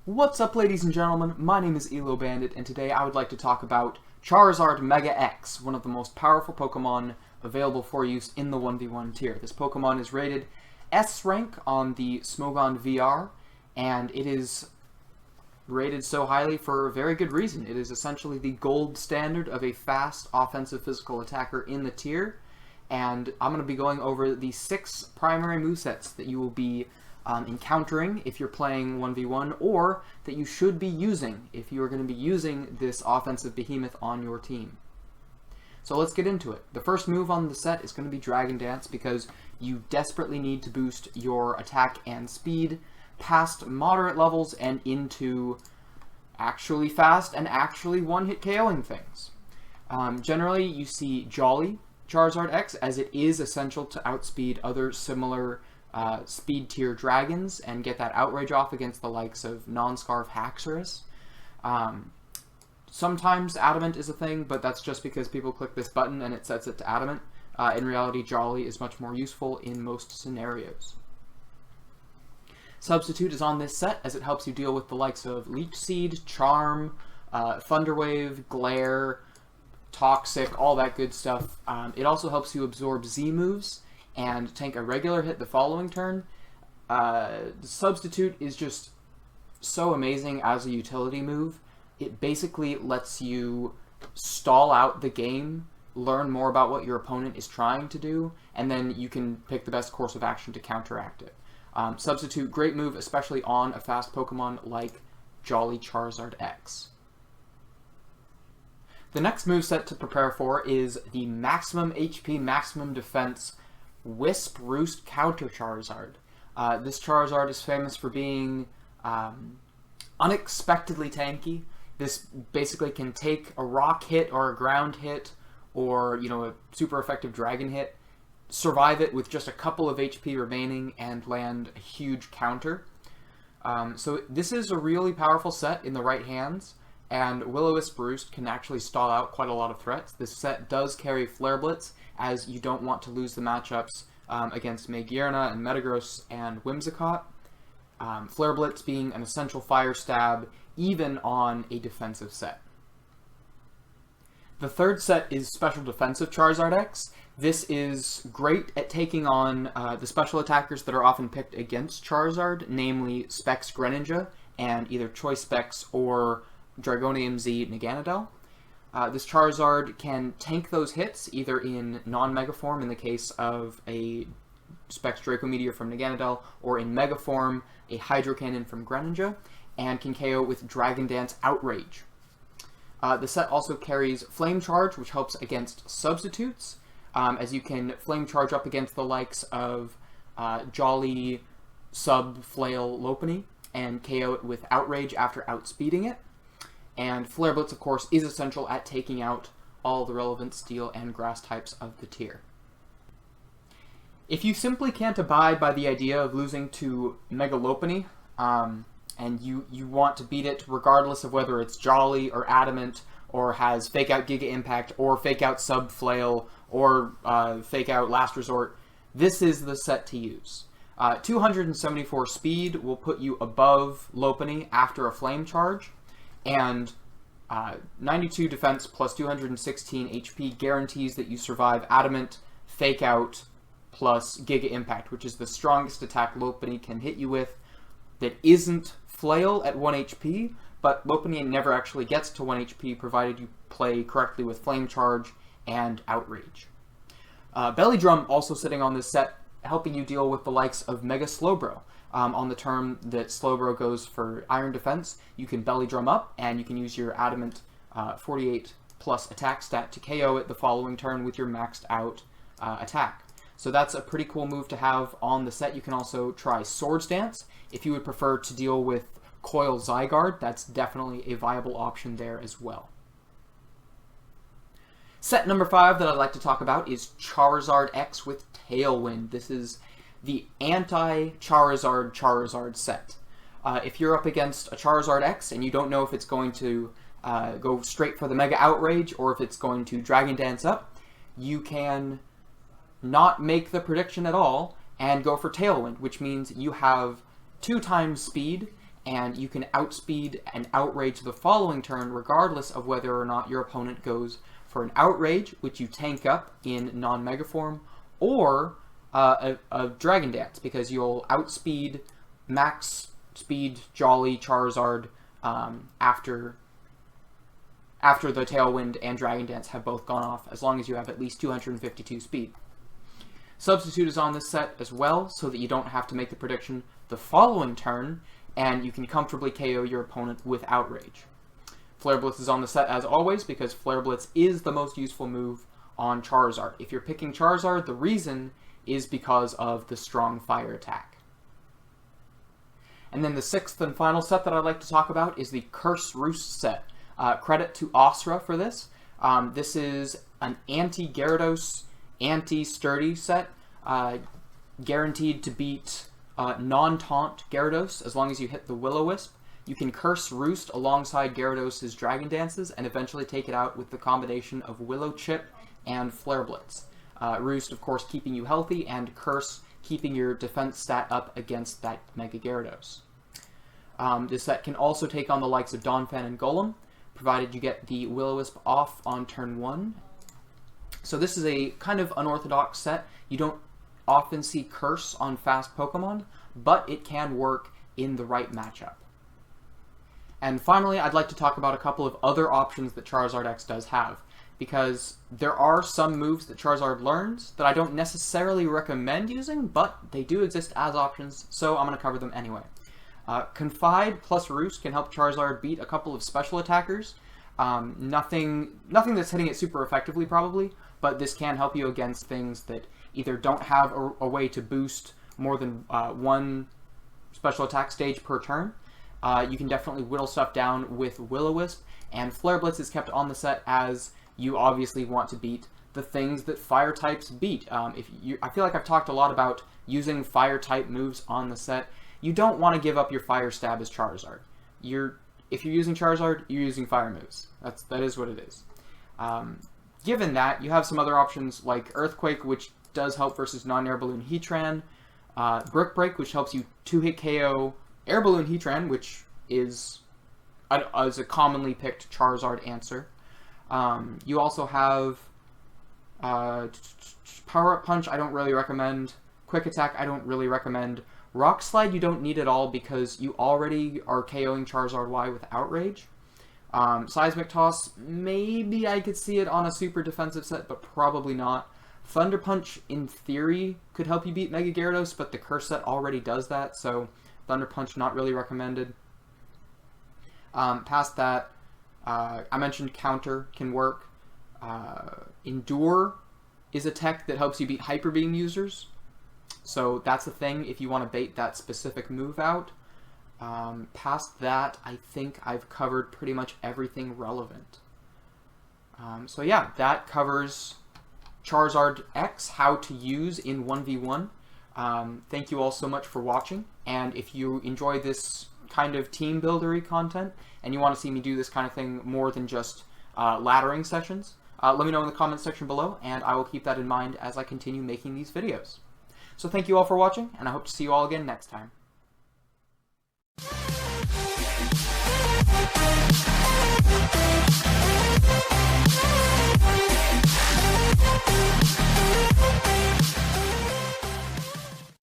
What's up, ladies and gentlemen? My name is Bandit, and today I would like to talk about Charizard Mega X, one of the most powerful Pokemon available for use in the 1v1 tier. This Pokemon is rated S rank on the Smogon VR, and it is rated so highly for a very good reason. It is essentially the gold standard of a fast offensive physical attacker in the tier, and I'm going to be going over the 6 primary movesets that you will be encountering if you're playing 1v1, or that you should be using if you are going to be using this offensive behemoth on your team. So let's get into it. The first move on the set is going to be Dragon Dance, because you desperately need to boost your attack and speed past moderate levels and into actually fast and actually one-hit KOing things. Generally, you see Jolly Charizard X, as it is essential to outspeed other similar speed tier dragons and get that outrage off against the likes of Non-Scarf Haxorus. Sometimes Adamant is a thing, but that's just because people click this button and it sets it to Adamant. In reality, Jolly is much more useful in most scenarios. Substitute is on this set, as it helps you deal with the likes of Leech Seed, Charm, Thunderwave, Glare, Toxic, all that good stuff. It also helps you absorb Z moves and tank a regular hit the following turn. The Substitute is just so amazing as a utility move. It basically lets you stall out the game, learn more about what your opponent is trying to do, and then you can pick the best course of action to counteract it. Substitute, great move, especially on a fast Pokemon like Jolly Charizard X. The next moveset to prepare for is the maximum HP, maximum defense Wisp Roost Counter Charizard. This Charizard is famous for being unexpectedly tanky. This basically can take a rock hit or a ground hit or, a super effective dragon hit, survive it with just a couple of HP remaining, and land a huge counter. So this is a really powerful set in the right hands, and Will-O-Wisp Roost can actually stall out quite a lot of threats. This set does carry Flare Blitz, as you don't want to lose the matchups against Magearna and Metagross and Whimsicott. Flare Blitz being an essential fire stab even on a defensive set. The third set is Special Defensive Charizard X. This is great at taking on the special attackers that are often picked against Charizard, namely Specs Greninja and either Choice Specs or Dragonium Z Naganadel. This Charizard can tank those hits, either in non-Mega form in the case of a Specs Draco Meteor from Naganadel, or in Mega form, a Hydro Cannon from Greninja, and can KO with Dragon Dance Outrage. The set also carries Flame Charge, which helps against substitutes, as you can Flame Charge up against the likes of Jolly Sub-Flail Lopunny, and KO it with Outrage after outspeeding it. And Flare Blitz, of course, is essential at taking out all the relevant Steel and Grass types of the tier. If you simply can't abide by the idea of losing to Mega Lopunny, and you want to beat it regardless of whether it's Jolly or Adamant, or has Fake Out Giga Impact, or Fake Out Sub-Flail, or Fake Out Last Resort, this is the set to use. 274 speed will put you above Lopunny after a Flame Charge, and 92 defense plus 216 HP guarantees that you survive Adamant, Fake Out, plus Giga Impact, which is the strongest attack Lopunny can hit you with that isn't Flail at 1 HP, but Lopunny never actually gets to 1 HP provided you play correctly with Flame Charge and Outrage. Belly Drum also sitting on this set, helping you deal with the likes of Mega Slowbro. On the turn that Slowbro goes for Iron Defense, you can Belly Drum up, and you can use your Adamant 48 plus attack stat to KO it the following turn with your maxed out attack. So that's a pretty cool move to have on the set. You can also try Swords Dance. If you would prefer to deal with Coil Zygarde, that's definitely a viable option there as well. Set number 5 that I'd like to talk about is Charizard X with Tailwind. This is the anti-Charizard Charizard set. If you're up against a Charizard X and you don't know if it's going to go straight for the Mega Outrage or if it's going to Dragon Dance up, you can not make the prediction at all and go for Tailwind, which means you have 2 times speed and you can outspeed and outrage the following turn regardless of whether or not your opponent goes for an outrage, which you tank up in non-mega form, or a Dragon Dance, because you'll outspeed max speed Jolly Charizard after the Tailwind and Dragon Dance have both gone off, as long as you have at least 252 speed. Substitute is on this set as well, so that you don't have to make the prediction the following turn, and you can comfortably KO your opponent with Outrage. Flare Blitz is on the set as always, because Flare Blitz is the most useful move on Charizard. If you're picking Charizard, the reason is because of the strong fire attack. And then the sixth and final set that I'd like to talk about is the Curse Roost set. Credit to Asra for this. This is an anti-Gyarados, anti-Sturdy set, guaranteed to beat non-taunt Gyarados as long as you hit the Will-O-Wisp. You can Curse Roost alongside Gyarados' Dragon Dances and eventually take it out with the combination of Willow Chip and Flare Blitz. Roost, of course, keeping you healthy, and Curse keeping your defense stat up against that Mega Gyarados. This set can also take on the likes of Donphan and Golem, provided you get the Will-O-Wisp off on turn 1. So this is a kind of unorthodox set. You don't often see Curse on fast Pokemon, but it can work in the right matchup. And finally, I'd like to talk about a couple of other options that Charizard X does have, because there are some moves that Charizard learns that I don't necessarily recommend using, but they do exist as options, so I'm going to cover them anyway. Confide plus Roost can help Charizard beat a couple of special attackers. Nothing that's hitting it super effectively, probably, but this can help you against things that either don't have a way to boost more than one special attack stage per turn. You can definitely whittle stuff down with Will-O-Wisp, and Flare Blitz is kept on the set as you obviously want to beat the things that fire types beat. I feel like I've talked a lot about using fire type moves on the set. You don't want to give up your fire stab as Charizard. If you're using Charizard, you're using fire moves. That is what it is. Given that, you have some other options like Earthquake, which does help versus non-Air Balloon Heatran, Brick Break, which helps you 2-hit KO Air Balloon Heatran, which is a commonly picked Charizard answer. You also have Powerup Punch, I don't really recommend. Quick Attack, I don't really recommend. Rock Slide, you don't need at all because you already are KOing Charizard Y with Outrage. Seismic Toss, maybe I could see it on a super defensive set, but probably not. Thunder Punch, in theory, could help you beat Mega Gyarados, but the Curse set already does that, so Thunder Punch not really recommended. Past that, I mentioned Counter can work. Endure is a tech that helps you beat Hyper Beam users, so that's a thing if you want to bait that specific move out. Past that, I think I've covered pretty much everything relevant. So yeah, that covers Charizard X, how to use in 1v1. Thank you all so much for watching, and if you enjoy this kind of team buildery content and you want to see me do this kind of thing more than just laddering sessions, let me know in the comments section below, and I will keep that in mind as I continue making these videos. So thank you all for watching, and I hope to see you all again next time.